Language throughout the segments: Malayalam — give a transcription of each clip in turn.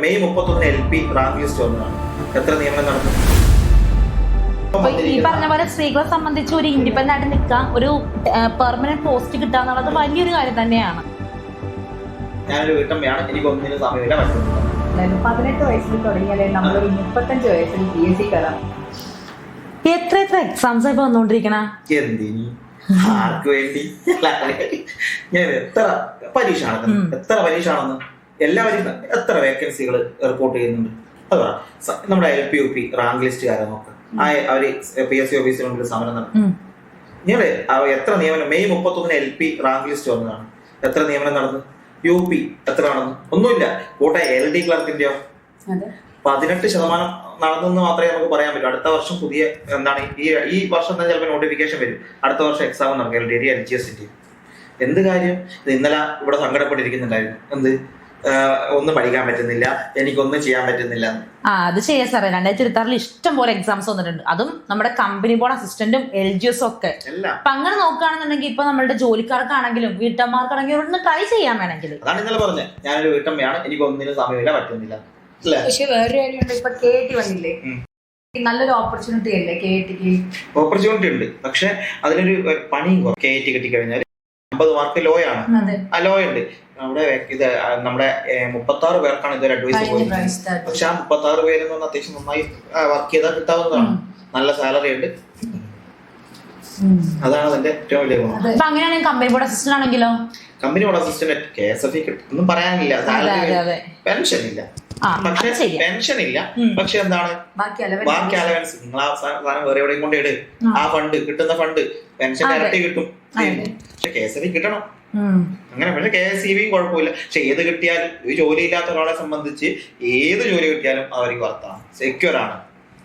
മെയ് 31 LP റാങ്ക് ലിസ്റ്റ് വന്നതാണ്. എത്ര നിയമനം നടന്നു? ഈ പറഞ്ഞ പോലെ സ്ത്രീകളെ സംബന്ധിച്ച് ഒരു ഇൻഡിപെൻഡന്റ് ആയിട്ട് നിൽക്കാൻ ഒരു പെർമനന്റ് പോസ്റ്റ് കിട്ടുക എന്നുള്ളത് വലിയൊരു കാര്യം തന്നെയാണ്. ഞാനൊരു വീട്ടമ്മയാണ്, എനിക്ക് ഒന്നിനും സമയമില്ല, പറ്റുന്നില്ല. 18 വയസ്സിൽ തുടങ്ങിയാലേ നമ്മളൊരു 35 വയസ്സിൽ PSC കയറാം. എത്ര എക്സാംസ് ഇപ്പൊ വന്നോണ്ടിരിക്കണ? എന്തിനി ആർക്ക് വേണ്ടി? ഞാൻ എത്ര പരീക്ഷ ആണെന്ന് എല്ലാവരും എത്ര വേക്കൻസികൾ റിപ്പോർട്ട് ചെയ്യുന്നുണ്ട്. അതാ നമ്മുടെ LP റാങ്ക് ലിസ്റ്റുകാരെ നോക്കാം. അവര് PSC ഓഫീസിന് മുമ്പിൽ സമരം നടത്തും. ഞങ്ങള് എത്ര നിയമനം മെയ് 31 LP റാങ്ക് ലിസ്റ്റ് വന്നതാണ്. എത്ര നിയമനം നടന്നു? UP എത്ര നടന്നു? ഒന്നുമില്ല. കൂട്ടെ LD ക്ലർക്കിന്റെയോ 18% നടന്നെന്ന് മാത്രമേ നമുക്ക് പറയാൻ പറ്റൂ. അടുത്ത വർഷം പുതിയ എന്താണ് ഈ വർഷം തന്നെ ചിലപ്പോൾ നോട്ടിഫിക്കേഷൻ വരും. അടുത്ത വർഷം എക്സാം നടക്കും LD LGS-ന്റെ. എന്ത് കാര്യം? ഇന്നലെ ഇവിടെ സങ്കടപ്പെട്ടിരിക്കുന്നുണ്ടായിരുന്നു. എന്ത് ഒന്നും പഠിക്കാൻ പറ്റുന്നില്ല, എനിക്കൊന്നും ചെയ്യാൻ പറ്റുന്നില്ല. അത് ചെയ്യാം സാറേ. 2026 ഇഷ്ടം പോലെ എക്സാംസ് വന്നിട്ടുണ്ട്. അതും നമ്മുടെ കമ്പനി ബോർഡ് അസിസ്റ്റന്റും LGS ഒക്കെ. അപ്പൊ അങ്ങനെ നോക്കുകയാണെന്നുണ്ടെങ്കിൽ ഇപ്പൊ നമ്മുടെ ജോലിക്കാർക്കാണെങ്കിലും വീട്ടമ്മമാർക്കാണെങ്കിലും ഒന്ന് ട്രൈ ചെയ്യാൻ വേണമെങ്കിൽ. അതാണ് ഇന്നലെ പറഞ്ഞത്, ഞാനൊരു വീട്ടമ്മയാണ്, എനിക്ക് ഒന്നിനും സമയമില്ല, പറ്റുന്നില്ല. പക്ഷെ വേറൊരു കാര്യമുണ്ട്, ഇപ്പൊ KT വന്നില്ലേ, നല്ലൊരു ഓപ്പർച്യൂണിറ്റി അല്ലേ KTക്ക്? ഓപ്പർച്യൂണിറ്റി ഉണ്ട്, പക്ഷെ അതിനൊരു പണിയും കുറവ്. KT കിട്ടിക്കഴിഞ്ഞാൽ 50 മാർക്ക് ലോ ആണ്. ആ ലോ ഉണ്ട്. നമ്മുടെ ഇത് നമ്മുടെ 36 പേർക്കാണ് ഇതൊരു അഡ്വൈസ് പോയത്. പക്ഷെ ആ 36 പേരെന്ന് പറഞ്ഞാൽ അത്യാവശ്യം നന്നായി വർക്ക് ചെയ്താൽ കിട്ടാവുന്നതാണ്. നല്ല സാലറി ഉണ്ട്. അതാണ് അതിന്റെ ഏറ്റവും വലിയ ഗുണം. അങ്ങനെയാണെങ്കിൽ കമ്പനി ബോർഡ് അസിസ്റ്റന്റ് ആണെങ്കിലോ? കമ്പനി ബോർഡ് അസിസ്റ്റന്റ് KSF ഒന്നും പറയാനില്ല. പെൻഷൻ ഇല്ല, പക്ഷെ പെൻഷൻ ഇല്ല. പക്ഷെ എന്താണ് ബാക്കി അലവൻസ് നിങ്ങൾ ആ സാധനം വേറെ എവിടെയും കൊണ്ട് ഇട്. ആ ഫണ്ട് കിട്ടുന്ന ഫണ്ട് പെൻഷൻ ഇരട്ടി കിട്ടും. പക്ഷെ KSF കിട്ടണം അങ്ങനെ. പക്ഷെ KSEB കുഴപ്പമില്ല. പക്ഷെ ഏത് കിട്ടിയാലും ഈ ജോലി ഇല്ലാത്ത ഒരാളെ സംബന്ധിച്ച് ഏത് ജോലി കിട്ടിയാലും അവർക്ക് വർത്താണ്, സെക്യൂർ ആണ്.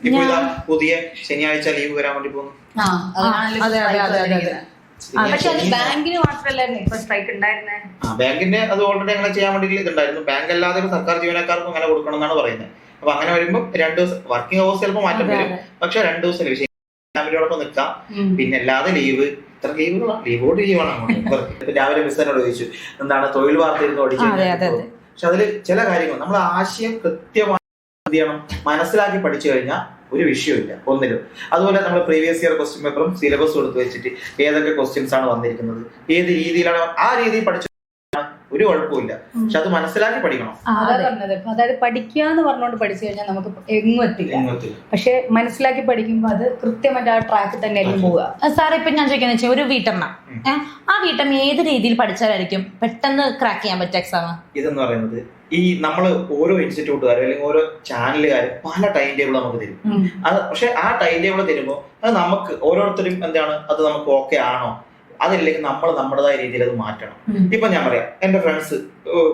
ഇപ്പൊ ഇതാ പുതിയ ശനിയാഴ്ച ലീവ് വരാൻ വേണ്ടി പോകുന്നു. ബാങ്കിന് മാത്രമല്ലായിരുന്നു ഇപ്പൊ സ്ട്രൈക്ക് ഉണ്ടായിരുന്നേ. ബാങ്കിന്റെ അത് ഓൾറെഡി അങ്ങനെ ചെയ്യാൻ വേണ്ടി ഇതുണ്ടായിരുന്നു. ബാങ്ക് അല്ലാതെ സർക്കാർ ജീവനക്കാർക്കും അങ്ങനെ കൊടുക്കണം എന്നാണ് പറയുന്നത്. അപ്പൊ അങ്ങനെ വരുമ്പോൾ 2 ദിവസം വർക്കിംഗ് അവേഴ്സ് ചിലപ്പോൾ മാറ്റം വരും. പക്ഷെ 2 ദിവസം ഫാമിലിയോടൊപ്പം നിൽക്കാം. പിന്നെ അല്ലാതെ ലീവ്, ഇത്ര ലീവോട് ലീവാണ്. രാവിലെ മിസ്സനോട് ചോദിച്ചു എന്താണ് തൊഴിൽ വാർത്ത ഇരുന്ന് ഓടിക്കുന്നത്. പക്ഷെ അതില് ചില കാര്യങ്ങൾ നമ്മൾ ആശയം കൃത്യമായി എന്ത് ചെയ്യണം, മനസ്സിലാക്കി പഠിച്ചു കഴിഞ്ഞാൽ ഒരു വിഷയമില്ല ഒന്നിലും. അതുപോലെ നമ്മൾ പ്രീവിയസ് ഇയർ ക്വസ്റ്റ്യൻ പേപ്പറും സിലബസും എടുത്ത് വെച്ചിട്ട് ഏതൊക്കെ ക്വസ്റ്റ്യൻസ് ആണ് വന്നിരിക്കുന്നത്, ഏത് രീതിയിലാണ് ആ രീതിയിൽ പഠിച്ചു ഒരു കുഴപ്പമില്ല. പക്ഷെ അത് മനസ്സിലാക്കി പഠിക്കണം. അതായത് പഠിക്കുക എന്ന് പറഞ്ഞുകൊണ്ട് പഠിച്ചു കഴിഞ്ഞാൽ നമുക്ക് എങ്ങും എത്തില്ല. പക്ഷെ മനസ്സിലാക്കി പഠിക്കുമ്പോൾ അത് കൃത്യമായിട്ട് ആ ട്രാക്ക് തന്നെ ആയിരിക്കും പോവുക. സാറേ ഇപ്പൊ ഞാൻ ചോദിക്കാന്ന് വെച്ചാൽ ഒരു വീട്ടമ്മ, ആ വീട്ടമ്മ ഏത് രീതിയിൽ പഠിച്ചാലായിരിക്കും പെട്ടെന്ന് ക്രാക്ക് ചെയ്യാൻ പറ്റുക എക്സാം? ഇതെന്ന് പറയുന്നത് ഈ നമ്മൾ ഓരോ ഇൻസ്റ്റിറ്റ്യൂട്ടുകാരും അല്ലെങ്കിൽ ഓരോ ചാനലുകാരും പല ടൈം ടേബിൾ നമുക്ക് തരും. അത് പക്ഷെ ആ ടൈം ടേബിൾ തരുമ്പോൾ അത് നമുക്ക് ഓരോരുത്തരും എന്താണ് അത് നമുക്ക് ഓക്കെ ആണോ, അതില്ലെങ്കിൽ നമ്മൾ നമ്മുടേതായ രീതിയിൽ അത് മാറ്റണം. ഇപ്പൊ ഞാൻ പറയാം, എന്റെ ഫ്രണ്ട്സ്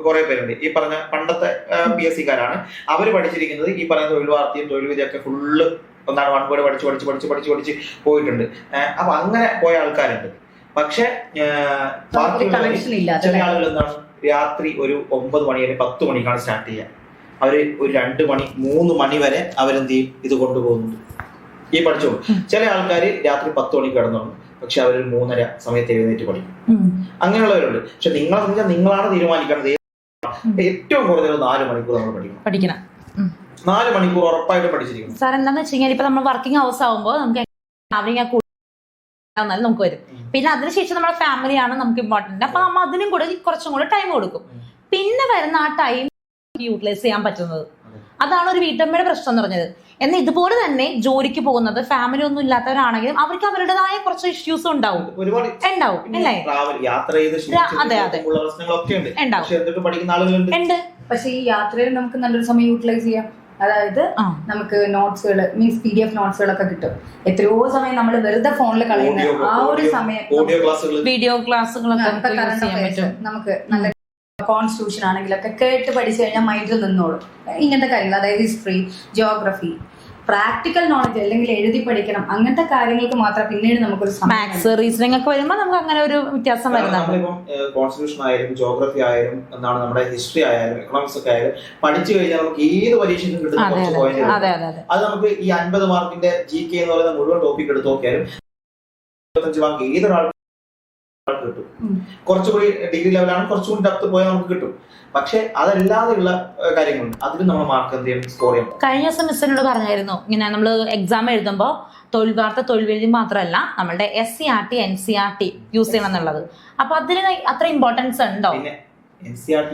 കുറെ പേരുണ്ട്. ഈ പറഞ്ഞ പണ്ടത്തെ PSC-കാരാണ്. അവര് പഠിച്ചിരിക്കുന്നത് ഈ പറഞ്ഞ തൊഴിൽ വാർത്തയും തൊഴിൽ വിദ്യയൊക്കെ ഫുള്ള് ഒന്നാണ് വൺ വേർഡ് പഠിച്ച് പോയിട്ടുണ്ട്. അപ്പൊ അങ്ങനെ പോയ ആൾക്കാരുണ്ട്. പക്ഷെ ചില ആളുകൾ എന്താണ് രാത്രി ഒരു 9 മണി അല്ലെങ്കിൽ 10 മണിക്കാണ് സ്റ്റാർട്ട് ചെയ്യുക. അവര് ഒരു 2 മണി 3 മണി വരെ അവരെന്ത് ചെയ്യും, ഇത് കൊണ്ടുപോകുന്നുണ്ട് ഈ പഠിച്ചോളൂ. ചില ആൾക്കാര് രാത്രി 10 മണിക്ക് കിടന്നുണ്ട്, പക്ഷെ അവരൊരു 3:30 സമയത്ത് എഴുന്നേറ്റ് പഠിക്കും. അങ്ങനെയുള്ളവരുണ്ട്. പക്ഷെ നിങ്ങളെ സംബന്ധിച്ചാൽ നിങ്ങളാണ് തീരുമാനിക്കേണ്ടത്. ഏറ്റവും കുറഞ്ഞത് 4 മണിക്കൂർ നമ്മൾ പഠിക്കണം. 4 മണിക്കൂർ ഉറപ്പായിട്ട് പഠിച്ചിരിക്കണം. സാർ എന്താന്ന് വെച്ച് കഴിഞ്ഞാൽ ഇപ്പൊ നമ്മൾ വർക്കിംഗ് ഹവേഴ്സ് ആവുമ്പോൾ നമുക്ക് നമുക്ക് വരും. പിന്നെ അതിനുശേഷം നമ്മുടെ ഫാമിലിയാണ് നമുക്ക് ഇമ്പോർട്ടന്റ്. അപ്പൊ നമ്മൾ അതിനും കൂടെ കുറച്ചും കൂടെ ടൈം കൊടുക്കും. പിന്നെ വരുന്ന ആ ടൈം യൂട്ടിലൈസ് ചെയ്യാൻ പറ്റുന്നത്. അതാണ് ഒരു വീട്ടമ്മയുടെ പ്രശ്നം എന്ന് പറഞ്ഞത്. എന്നാൽ ഇതുപോലെ തന്നെ ജോലിക്ക് പോകുന്നത് ഫാമിലി ഒന്നും ഇല്ലാത്തവരാണെങ്കിലും അവർക്ക് അവരുടേതായ കുറച്ച് ഇഷ്യൂസ് ഉണ്ടാവും അല്ലേ? ഉണ്ട്. പക്ഷെ ഈ യാത്രയിൽ നമുക്ക് നല്ലൊരു സമയം യൂട്ടിലൈസ് ചെയ്യാം. അതായത് നമുക്ക് നോട്ട്സുകൾ മീൻസ് PDF നോട്ട്സുകളൊക്കെ കിട്ടും. എത്രയോ സമയം നമ്മൾ വെറുതെ ഫോണിൽ കളയുന്ന ആ ഒരു സമയം വീഡിയോ ക്ലാസ്സുകളൊക്കെ നമുക്ക് നല്ല കോൺസ്റ്റിറ്റ്യൂഷൻ ആണെങ്കിലൊക്കെ കേട്ട് പഠിച്ചു കഴിഞ്ഞാൽ മൈൻഡിൽ നിന്നോളും. ഇങ്ങനത്തെ കാര്യങ്ങൾ, അതായത് ഹിസ്റ്ററി, ജിയോഗ്രഫി, പ്രാക്ടിക്കൽ നോളജ് അല്ലെങ്കിൽ എഴുതി പഠിക്കണം, അങ്ങനത്തെ കാര്യങ്ങൾക്ക് മാത്രം പിന്നീട് നമുക്കൊരു മാത്സ് റീസണിംഗ് ഒക്കെ വരുമ്പോൾ നമുക്ക് അങ്ങനെ ഒരു വ്യത്യാസം വരുന്നുണ്ട്. കോൺസ്റ്റിറ്റ്യൂഷൻ ആയാലും ജോഗ്രഫി ആയാലും എന്താണ് നമ്മുടെ ഹിസ്റ്ററി ആയാലും എക്കണോമിക്സ് ഒക്കെ ആയാലും പഠിച്ചു കഴിഞ്ഞാൽ നമുക്ക് ഏത് പരീക്ഷയ്ക്കും കിട്ടുന്ന കുറച്ച് പോയിന്റ്. അത് നമുക്ക് ഈ 50 മാർക്കിന്റെ GK എന്ന് പറയുന്ന മുഴുവൻ ടോപ്പിക് എടുത്ത് നോക്കിയാലും 25 മാർക്ക് ഏതൊരാൾ കിട്ടും. കുറച്ചുകൂടി ഡിഗ്രി ലെവലാണ്, കുറച്ചുകൂടി ഡെപ്ത് പോയാൽ നമുക്ക് കിട്ടും. പക്ഷെ അതല്ലാതെയുള്ള കാര്യങ്ങളുണ്ട്, അതിന് നമ്മൾ മാർക്ക് എന്ത് ചെയ്യണം, സ്കോർ ചെയ്യണം. കഴിഞ്ഞ ദിവസം മിസ്സിനോട് പറഞ്ഞായിരുന്നു ഇങ്ങനെ നമ്മൾ എക്സാം എഴുതുമ്പോൾ തൊഴിൽ വാർത്ത തൊഴിൽ വേദി മാത്രമല്ല നമ്മളുടെ SCERT NCERT യൂസ് ചെയ്യണം എന്നുള്ളത്. അപ്പൊ അതിന് അത്ര ഇമ്പോർട്ടൻസ് ഉണ്ടോ? പിന്നെ NCERT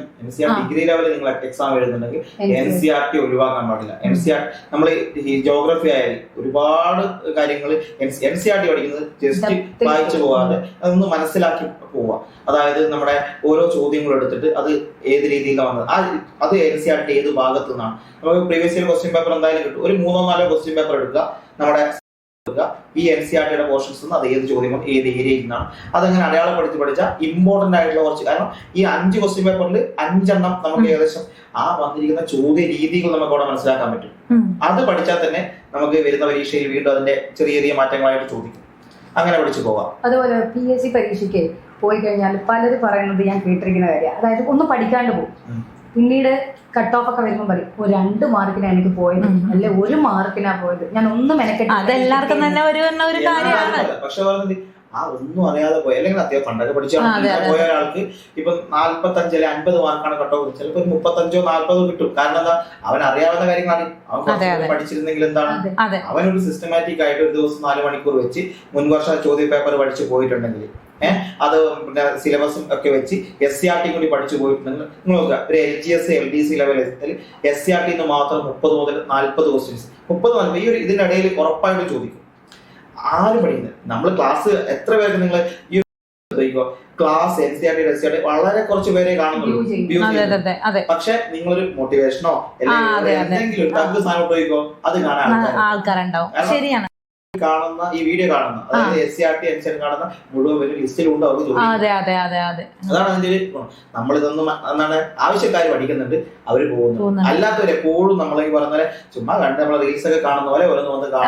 ഡിഗ്രി ലെവലിൽ നിങ്ങൾ എക്സാം എഴുതുന്നുണ്ടെങ്കിൽ NCERT ഒഴിവാക്കാൻ പാടില്ല. NCERT നമ്മൾ ഈ ജോഗ്രഫി ആയാലും ഒരുപാട് കാര്യങ്ങൾ NCERT പഠിക്കുന്നത് ജസ്റ്റ് വായിച്ചു പോവാതെ അതൊന്ന് മനസ്സിലാക്കി പോവാ. അതായത് നമ്മുടെ ഓരോ ചോദ്യങ്ങളും എടുത്തിട്ട് അത് ഏത് രീതിയിലാണ് വന്നത്, അത് NCERT ഏത് ഭാഗത്തു നിന്നാണ്. നമുക്ക് പ്രീവിയസ് ഇയർ ക്വസ്റ്റ്യൻ പേപ്പർ എന്തായാലും കിട്ടും. ഒരു 3-4 ക്വസ്റ്റ്യൻ പേപ്പർ എടുക്കുക, നമ്മുടെ ഈ NCERTയുടെ പോർഷൻസ് അത് ഏത് ചോദ്യങ്ങൾ ഏത് ഏരിയയിൽ നിന്നാണ്, അതങ്ങനെ അടയാളപ്പെടുത്തി പഠിച്ചാൽ ഇമ്പോർട്ടന്റ് ആയിട്ടുള്ള കുറച്ച്, കാരണം ഈ 5 ക്വസ്റ്റ്യൻ പേപ്പറിൽ 5 എണ്ണം നമുക്ക് ഏകദേശം ആ വന്നിരിക്കുന്ന ചോദ്യ രീതികൾ നമുക്ക് അവിടെ മനസ്സിലാക്കാൻ പറ്റും. അത് പഠിച്ചാൽ തന്നെ നമുക്ക് വരുന്ന പരീക്ഷയിൽ വീണ്ടും അതിന്റെ ചെറിയ ചെറിയ മാറ്റങ്ങളായിട്ട് ചോദിക്കും. അങ്ങനെ പഠിച്ചു പോവാം. അതുപോലെ PSC പരീക്ഷയ്ക്ക് പോയി കഴിഞ്ഞാൽ പലരും പറയുന്നത് ഞാൻ കേട്ടിരിക്കുന്ന കാര്യം, അതായത് ഒന്ന് പഠിക്കാണ്ട് പോകും, പിന്നീട് കട്ട് ഓഫ് ഒക്കെ വരുമ്പോൾ പറയും 2 മാർക്കിനാ എനിക്ക് പോയത്, അല്ലെ 1 മാർക്കിനാ പോയത്, ഞാൻ ഒന്നും അതെല്ലാവർക്കും തന്നെ ഒരു കാര്യമാണ്. പക്ഷെ പറഞ്ഞത് ആ ഒന്നും അറിയാതെ പോയി, അല്ലെങ്കിൽ അത്യാവശ്യം പണ്ടൊക്കെ പഠിച്ച പോയ ഒരാൾക്ക് ഇപ്പൊ 45 അല്ലെങ്കിൽ 50 മാർക്കാണ് കട്ട് ഓഫ്, ചിലപ്പോൾ 35-40 കിട്ടും. കാരണം എന്താ, അവൻ അറിയാവുന്ന കാര്യങ്ങളാണ്. അവൻ പഠിച്ചിരുന്നെങ്കിൽ എന്താണ്, അവനൊരു സിസ്റ്റമാറ്റിക് ആയിട്ട് ഒരു ദിവസം 4 മണിക്കൂർ വെച്ച് മുൻവർഷ ചോദ്യ പേപ്പർ പഠിച്ചു പോയിട്ടുണ്ടെങ്കിൽ, അത് പിന്നെ സിലബസും ഒക്കെ വെച്ച് SCERT കൂടി പഠിച്ചു പോയിട്ടുണ്ടെങ്കിൽ നിങ്ങൾ നോക്കുക, ഒരു LGS LDC ലെവൽ SCERT മാത്രം 30 മുതൽ 40 ക്വസ്റ്റ്യൻസ്, 30 ഈ ഒരു ഇതിനിടയിൽ ഉറപ്പായിട്ട് ചോദിക്കും. ആര് പഠിക്കുന്നത്, നമ്മൾ ക്ലാസ് എത്ര പേർക്ക് നിങ്ങൾ ഈ ക്ലാസ് NCERT വളരെ കുറച്ച് പേരെ കാണുന്നുള്ളൂ. പക്ഷെ നിങ്ങളൊരു മോട്ടിവേഷനോ എന്തെങ്കിലും സാധനം ഉപയോഗിക്കോ, അത് കാണാൻ ആൾക്കാരുണ്ടാവും. ശരിയാണ്. കാണുന്ന ഈ വീഡിയോ കാണുന്ന, അതായത് SCERT NCERT കാണുന്ന മുഴുവൻ ഒരു ലിസ്റ്റിലുണ്ട് അവർക്ക് ജോലി. അതാണ് അതിന്റെ ഒരു ഗുണം. നമ്മളിതൊന്നും എന്താണ് ആവശ്യക്കാർ പഠിക്കുന്നുണ്ട്, അവര് പോകുന്നു. അല്ലാത്തവര് എപ്പോഴും നമ്മൾ ഈ പറഞ്ഞ പോലെ ചുമ്മാ കണ്ട് നമ്മളെ റീൽസ് ഒക്കെ കാണുന്ന പോലെ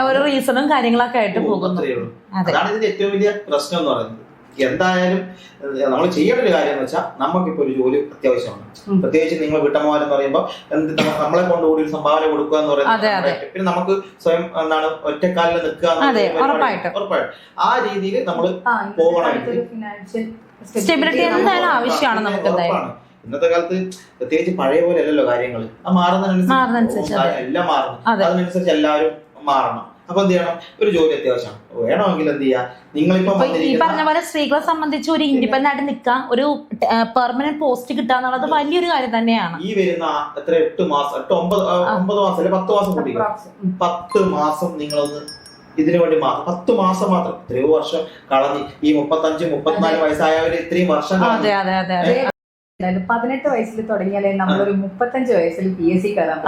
ഓരോ റീസണും കാര്യങ്ങളൊക്കെ ആയിട്ട് പോകുന്നു. അതാണ് ഇതിന്റെ ഏറ്റവും വലിയ പ്രശ്നം എന്ന് പറയുന്നത്. എന്തായാലും നമ്മൾ ചെയ്യേണ്ട ഒരു കാര്യം എന്ന് വെച്ചാൽ നമുക്കിപ്പോ ഒരു ജോലി അത്യാവശ്യമാണ്. പ്രത്യേകിച്ച് നിങ്ങൾ വീട്ടമ്മമാരെന്ന് പറയുമ്പോൾ നമ്മളെ കൊണ്ട് കൂടി ഒരു സംഭാവന കൊടുക്കുക എന്ന് പറയുന്നത്, പിന്നെ നമുക്ക് സ്വയം എന്താണ് ഒറ്റക്കാലിൽ നിൽക്കുക ഉറപ്പായിട്ടും ആ രീതിയിൽ നമ്മൾ പോകണമെങ്കിൽ ആവശ്യമാണ് നമുക്ക്. ഇന്നത്തെ കാലത്ത് പ്രത്യേകിച്ച് പഴയ പോലെ അല്ലല്ലോ കാര്യങ്ങൾ, ആ മാറുന്നതിനനുസരിച്ച് എല്ലാം മാറുന്നു. അതിനനുസരിച്ച് എല്ലാവരും മാറണം. അപ്പൊ എന്ത് ചെയ്യണം, ഒരു ജോലി അത്യാവശ്യമാണ്. വേണമെങ്കിൽ എന്ത് ചെയ്യാം, നിങ്ങളിപ്പോ ഈ പറഞ്ഞ പോലെ സ്ത്രീകളെ സംബന്ധിച്ച് ഒരു ഇൻഡിപെൻഡന്റ് ആയിട്ട് നിൽക്കാം, ഒരു പെർമനന്റ് പോസ്റ്റ് കിട്ടുക എന്നുള്ളത് വലിയൊരു കാര്യം തന്നെയാണ്. ഈ വരുന്ന എത്ര 8 മാസം 9 മാസം അല്ലെ 10 മാസം കൂടി 10 മാസം നിങ്ങളൊന്ന് ഇതിനു വേണ്ടി 10 മാസം മാത്രം, എത്രയോ വർഷം കളഞ്ഞ് ഈ 35-34 വയസ്സായവര് ഇത്രയും വർഷം 18 വയസ്സിൽ തുടങ്ങിയാലേ നമ്മളൊരു 35 വയസ്സിൽ PSC കയറാം.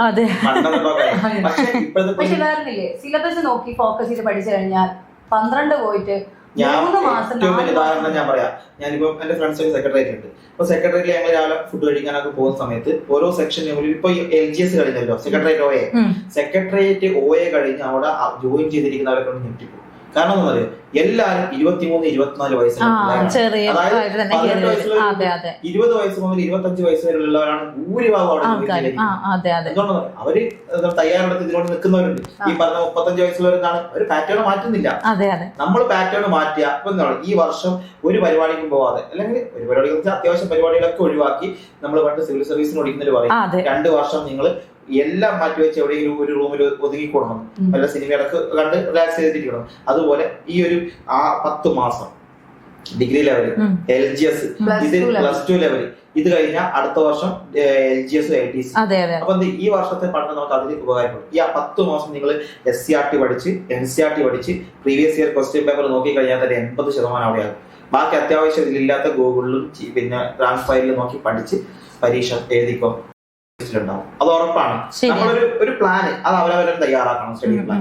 പക്ഷെ വേറെന്നില്ലേ, സിലബസ് നോക്കി ഫോക്കസ് ചെയ്ത് പഠിച്ചു കഴിഞ്ഞാൽ 12 പോയിട്ട് 3 മാസം. ഉദാഹരണം ഞാൻ പറയാം. ഞാനിപ്പോ എന്റെ ഫ്രണ്ട്സ് സെക്രട്ടേറിയറ്റ് ഉണ്ട്. അപ്പൊ സെക്രട്ടേറിയറ്റ് ഞങ്ങൾ രാവിലെ ഫുഡ് കഴിക്കാനൊക്കെ പോകുന്ന സമയത്ത് ഓരോ സെക്ഷനും ഇപ്പൊ LGS കഴിഞ്ഞല്ലോ, സെക്രട്ടേറിയറ്റ് OA കഴിഞ്ഞ് അവിടെ ജോയിൻ ചെയ്തിരിക്കുന്നവരെ കൊണ്ട് ഞെട്ടിപ്പോകും. കാരണം എന്താ പറയുക, എല്ലാരും 23-24 വയസ്സിലുള്ള 20 വയസ്സ് മുതൽ 25 വയസ്സ് വരെയുള്ളവരാണ് ഭൂരിഭാഗം അവിടെ. അവര് തയ്യാറെടുത്ത് ഇതിനോട് നിൽക്കുന്നവരുണ്ട്. ഈ പറഞ്ഞ 35 വയസ്സുള്ളവരെന്താണ് ഒരു പാറ്റേൺ മാറ്റുന്നില്ല. നമ്മൾ പാറ്റേൺ മാറ്റിയ അപ്പൊ എന്താണ്, ഈ വർഷം ഒരു പരിപാടിക്കും പോവാതെ, അല്ലെങ്കിൽ ഒരു പരിപാടി അത്യാവശ്യം പരിപാടികളൊക്കെ ഒഴിവാക്കി, നമ്മൾ പണ്ട് സിവിൽ സർവീസിന് പഠിക്കുന്നവർ പറയും 2 വർഷം നിങ്ങൾ എല്ലാം മാറ്റിവെച്ച് എവിടെയെങ്കിലും ഒരു റൂമിൽ ഒതുങ്ങിക്കൊടണം, വല്ല സിനിമയിലൊക്കെ കണ്ട് റിലാക്സ് ചെയ്തിരിക്കണം. അതുപോലെ ഈ ഒരു 10 മാസം ഡിഗ്രി ലെവല് LGS, ഇത് +2 ലെവല്, ഇത് കഴിഞ്ഞാൽ അടുത്ത വർഷം LGS LTC. അപ്പൊ ഈ വർഷത്തെ പഠനം നമുക്ക് അതിന് ഉപകാരപ്പെടും. ഈ 10 മാസം നിങ്ങൾ SCERT പഠിച്ച് NCERT പഠിച്ച് പ്രീവിയസ് ഇയർ ക്വസ്റ്റ്യൻ പേപ്പർ നോക്കി കഴിഞ്ഞാൽ തന്നെ 80% അവിടെയാകും. ബാക്കി അത്യാവശ്യം ഇതിലില്ലാത്ത ഗൂഗിളിലും പിന്നെ ട്രാൻസ്ഫൈലിലും നോക്കി പഠിച്ച് പരീക്ഷ എഴുതിക്കോ ഉണ്ടാവും. അത് ഉറപ്പാണ്. നമ്മളൊരു പ്ലാന് അത് അവരവരും തയ്യാറാക്കണം. സ്റ്റഡി പ്ലാൻ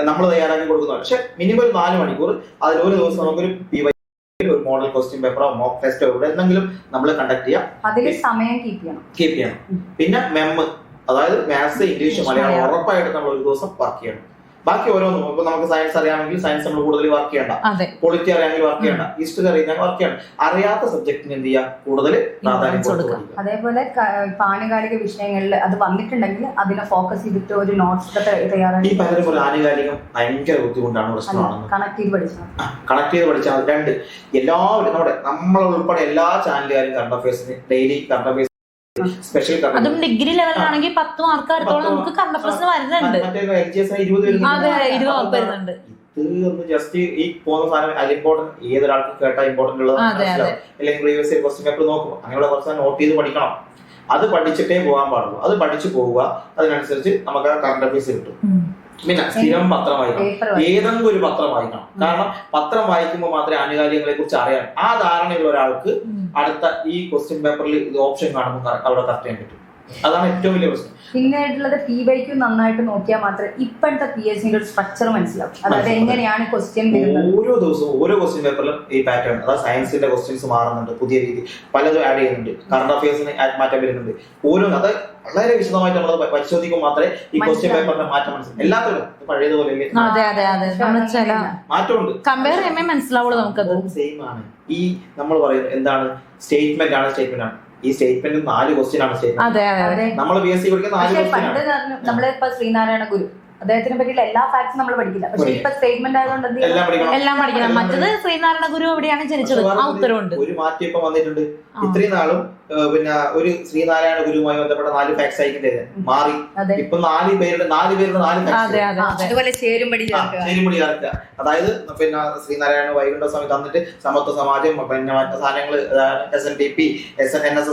നമ്മൾ തയ്യാറാക്കി കൊടുക്കുന്നതാണ്. പക്ഷെ മിനിമം 4 മണിക്കൂർ അതിൽ ഒരു ദിവസം നമുക്കൊരു ഒരു മോഡൽ ക്വസ്റ്റ്യൻ പേപ്പറോ മോക്ക് ടെസ്റ്റോ എവിടെ എന്തെങ്കിലും നമ്മൾ കണ്ടക്ട് ചെയ്യാം. അതിൽ സമയം കീപ്പ് ചെയ്യണം. പിന്നെ മെമ്മ്, അതായത് മാത്സ്, ഇംഗ്ലീഷ്, മലയാളം ഉറപ്പായിട്ട് നമ്മൾ ഒരു ദിവസം വർക്ക് ചെയ്യണം. ബാക്കി ഓരോന്നും ഇപ്പൊ നമുക്ക് സയൻസ് അറിയാമെങ്കിൽ സയൻസ് നമ്മൾ കൂടുതൽ വർക്ക് ചെയ്യണ്ട, അതെ പൊളിറ്റി അറിയാമെങ്കിൽ വർക്ക് ചെയ്യണ്ട, ഹിസ്റ്ററി അറിയാൻ വർക്ക് ചെയ്യണം. അറിയാത്ത സബ്ജക്റ്റിന് എന്ത് ചെയ്യുക, കൂടുതൽ പ്രാധാന്യം കൊടുക്കുക. അതേപോലെ ആനുകാലിക വിഷയങ്ങളിൽ അത് വന്നിട്ടുണ്ടെങ്കിൽ അതിനെ ഫോക്കസ് ചെയ്തിട്ട് ഒരു നോട്ട്സ് തയ്യാറാക്കി. ഈ പലരും ഒരു ആനുകാലികം ഭയങ്കര ബുദ്ധിമുട്ടാണ്, പ്രശ്നമാണെന്ന്. കണക്ട് ചെയ്ത് പഠിച്ചാൽ രണ്ട് എല്ലാവരും നമ്മളുൾപ്പെടെ എല്ലാ ചാനലുകാരും കറണ്ട് അഫയേഴ്സിന് ഡെയിലി കറണ്ട് അഫയേഴ്സ് സ്പെഷ്യൽ അതും ഡിഗ്രി ലെവലിലാണെങ്കിൽ 10 മാർക്ക് അടുത്തോളം നമുക്ക് കറണ്ട് അഫയേഴ്സ് വരുന്നുണ്ട്. അതെ 20 മാർക്ക് വരുന്നുണ്ട്. ഇത് ജസ്റ്റ് ഈ പോകുന്ന സാധനം അത് ഇമ്പോർട്ടന്റ്, ഏതൊരാൾക്ക് കേട്ടാ ഇമ്പോർട്ടന്റ് ഉള്ളത് അല്ലെങ്കിൽ പ്രീവിയസ് ഇയർ ക്വസ്റ്റ്യൻ പേപ്പർ നോക്കും, അങ്ങനെയുള്ള കുറച്ച് നോട്ട് ചെയ്ത് പഠിക്കണം. അത് പഠിച്ചിട്ടേ പോകാൻ പാടുള്ളൂ. അത് പഠിച്ചു പോവുക, അതിനനുസരിച്ച് നമുക്ക് കറണ്ട് അഫയേഴ്സ് കിട്ടും. പിന്നെ സ്ഥിരം പത്രം വായിക്കണം, ഏതെങ്കിലും ഒരു പത്രം വായിക്കണം. കാരണം പത്രം വായിക്കുമ്പോൾ മാത്രമേ ആനുകാലികങ്ങളെ കുറിച്ച് അറിയാൻ ആ ധാരണയുള്ള ഒരാൾക്ക് അടുത്ത ഈ ക്വസ്റ്റ്യൻ പേപ്പറിൽ ഇത് ഓപ്ഷൻ കാണുമ്പോൾ അവിടെ കറക്റ്റ് ചെയ്യാൻ പറ്റും. അതാണ് ഏറ്റവും വലിയ പ്രശ്നം. പിന്നീടുള്ളത് PYQ നന്നായിട്ട് നോക്കിയാൽ മാത്രമേ ഇപ്പോഴത്തെ PSCയുടെ ഒരു സ്ട്രക്ചർ മനസ്സിലാവും. അതായത് എങ്ങനെയാണ് ക്വസ്റ്റ്യൻ വരുന്നത്. ഓരോ ദിവസവും ഓരോ ക്വസ്റ്റ്യൻ പേപ്പറിലും ഈ പാറ്റേൺ, അതായത് സയൻസിന്റെ ക്വസ്റ്റ്യൻസ് മാറുന്നുണ്ട്, പുതിയ രീതി പലതും ആഡ് ചെയ്യുന്നുണ്ട്, കറണ്ട് അഫയേഴ്സിന് മാറ്റം വരുന്നുണ്ട്. ഓരോ അത് വളരെ വിശദമായിട്ട് നമ്മൾ പരിശോധിക്കുമ്പോൾ മാത്രമേ ഈ ക്വസ്റ്റ്യൻ പേപ്പറിന്റെ മാറ്റം മനസ്സിലാവും. എല്ലാത്തിലും പഴയതുപോലെ മാറ്റമുണ്ട്. കമ്പയർ ചെയ്യുമ്പോൾ മനസ്സിലാവുള്ളൂ നമുക്കത്. സെയിം ആണ്. ഈ നമ്മൾ പറയുന്നത് എന്താണ്, സ്റ്റേറ്റ്മെന്റ് ആണ്. ഈ സ്റ്റേറ്റ്മെന്റ് 4 ക്വസ്റ്റ്യൻ ആണ് സ്റ്റേറ്റ്മെന്റ്. നമ്മൾ BSc പഠിക്കുന്ന 4 ക്വസ്റ്റ്യൻ ആണ്. നമ്മളിപ്പോ ശ്രീനാരായണ ഗുരു അദ്ദേഹത്തിനെ പറ്റിയുള്ള എല്ലാ ഫാക്ട്സും നമ്മൾ പഠിക്കില്ല. പക്ഷെ ഇപ്പൊ സ്റ്റേറ്റ്മെന്റ് ആയതുകൊണ്ട് എല്ലാം പഠിക്കണം. മറ്റത് ശ്രീനാരായണ ഗുരു എവിടെയാണ് ജനിച്ചത് ആ ഉത്തരവുണ്ട്. ഒരു മാറ്റം ഇപ്പൊ വന്നിട്ടുണ്ട്. ഇത്രയും നാളും പിന്നെ ഒരു ശ്രീനാരായണ ഗുരുവുമായി ബന്ധപ്പെട്ട 4 ഫാക്ട്സ് അയക്കേണ്ടത് മാറി. ഇപ്പൊ 4 പേരുടെ 4 അതുപോലെ ചേരുംപടി ചേർക്കുക. അതായത് പിന്നെ ശ്രീനാരായണ വൈകുണ്ഠ സ്വാമി തന്നിട്ട് സമത്വ സമാജം, പിന്നെ മറ്റു സാധനങ്ങൾ SNDP, SNSS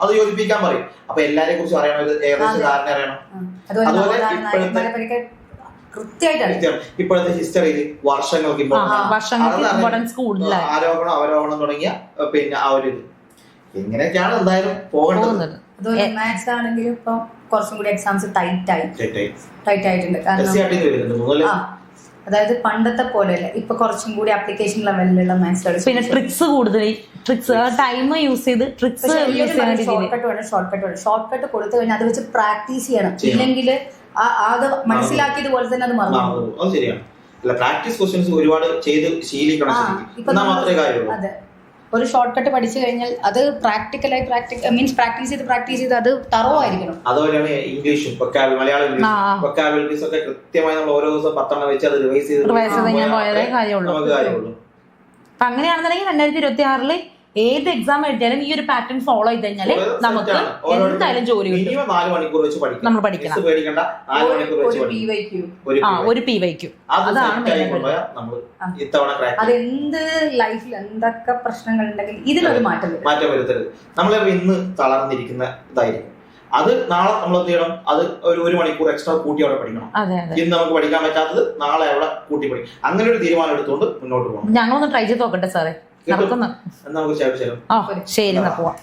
അത് യോജിപ്പിക്കാൻ പറയും. അപ്പൊ എല്ലാരെ കുറിച്ചും അറിയണം, ഏകദേശം ധാരണ അറിയണം. അതുപോലെ ഇപ്പോഴത്തെ ഹിസ്റ്ററിയിൽ വർഷങ്ങൾക്ക് ആരോപണം അവരോപണം തുടങ്ങിയ പിന്നെ ആ ഒരു ഇങ്ങനെയൊക്കെയാണ് എന്തായാലും പോകേണ്ടത്. മാത്സ് ആണെങ്കിലും ഇപ്പൊ കുറച്ചും കൂടി എക്സാംസ് ടൈറ്റ് ആയിട്ടുണ്ട്. കാരണം അതായത് പണ്ടത്തെ പോലെയല്ല, ഇപ്പൊ കുറച്ചും കൂടി ആപ്ലിക്കേഷൻ ലെവലിലുള്ള മാത്സ്. പിന്നെ ട്രിക്സ് കൂടുതൽ, ട്രിക്സ് ടൈം യൂസ് ചെയ്ത് ട്രിക്സ് ഷോർട്ട് കട്ട് കൊടുത്തു കഴിഞ്ഞാൽ അത് വെച്ച് പ്രാക്ടീസ് ചെയ്യണം. ഇല്ലെങ്കിൽ അത് മനസ്സിലാക്കിയതുപോലെ തന്നെ അത് മറന്നു. അത് ശരിയാണ്. പ്രാക്ടീസ് ക്വസ്റ്റ്യൻസ് ഒരുപാട് ചെയ്ത് ശീലിക്കണം. അതെ, ഒരു ഷോർട്ട് കട്ട് പഠിച്ചു കഴിഞ്ഞാൽ അത് പ്രാക്ടിക്കലായി പ്രാക്ടീസ് ചെയ്ത് അത് തറോ ആയിരിക്കണം. അതുപോലെയാണ് ഇംഗ്ലീഷും മലയാളം വൊക്കാബുലറീസ് ഒക്കെ കൃത്യമായി നമ്മൾ ഓരോ ദിവസം 10 വെച്ച് അത് റിവൈസ് ചെയ്ത് നമുക്ക് കാര്യമുള്ളൂ. അപ്പൊ അങ്ങനെയാണെന്നുണ്ടെങ്കിൽ 2026 ഏത് എക്സാം എഴുതിയാലും ഈ ഒരു പാറ്റേൺ ഫോളോ ചെയ്ത് കഴിഞ്ഞാൽ നമുക്ക് എന്തായാലും ജോലി കിട്ടും. 4 മണിക്കൂർ വെച്ച് നമ്മൾ പഠിക്കണം. ഒരു PYQ അതാണ് അതെന്ത് ലൈഫിൽ എന്തൊക്കെ പ്രശ്നങ്ങൾ ഉണ്ടെങ്കിൽ ഇതിലൊരു മാറ്റം വരുത്തരുത്. നമ്മൾ ഇന്ന് തളർന്നിരിക്കുന്ന ഇതായിരിക്കും, അത് നാളെ നമ്മൾ എന്ത് ചെയ്യണം, അത് ഒരു 1 മണിക്കൂർ എക്സ്ട്രാ കൂട്ടി അവിടെ പഠിക്കണം. ഇന്ന് നമുക്ക് പഠിക്കാൻ പറ്റാത്തത് നാളെ അവിടെ കൂട്ടി പഠിക്കും. അങ്ങനെ ഒരു തീരുമാനം എടുത്തുകൊണ്ട് മുന്നോട്ട് പോകണം. ഞങ്ങളൊന്ന് ട്രൈ ചെയ്ത് നോക്കട്ടെ സാറേ. നമുക്ക് ശരി എന്നാ പോവാം.